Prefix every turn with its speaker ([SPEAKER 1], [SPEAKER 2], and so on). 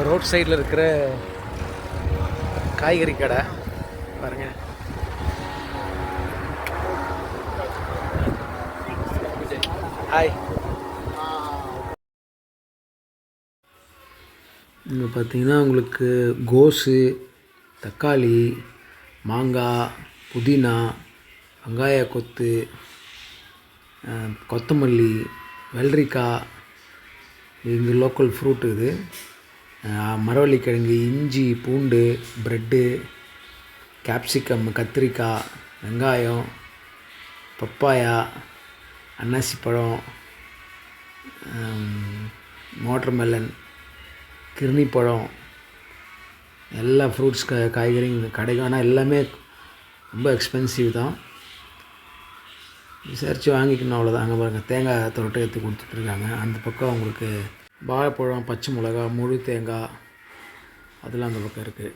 [SPEAKER 1] Road சைடில் இருக்கிற காய்கறி கடை பாருங்கள். ஹாய். இங்கே பார்த்தீங்கன்னா உங்களுக்கு கோஸு, தக்காளி, மாங்காய், புதினா, வெங்காய கொத்து, கொத்தமல்லி, வெள்ளரிக்காய், இங்கே லோக்கல் ஃப்ரூட் இது, மரவள்ளிக்கிழங்கு, இஞ்சி, பூண்டு, ப்ரெட்டு, கேப்சிகம், கத்திரிக்காய், வெங்காயம், பப்பாயா, அன்னாசி பழம், வாட்டர்மெலன், கிர்னி பழம், எல்லா ஃப்ரூட்ஸ் காய்கறிங்க கிடைக்கும். ஆனால் எல்லாமே ரொம்ப எக்ஸ்பென்சிவ் தான். விசாரித்து வாங்கிக்கணும், அவ்வளோதான். அங்கே பாருங்கள், தேங்காய் தொரட்டை எடுத்து கொடுத்துட்ருக்காங்க. அந்த பக்கம் உங்களுக்கு வாழைப்பழம், பச்சை மிளகா, முழு தேங்காய் அதெல்லாம் அந்த பக்கம் இருக்குது.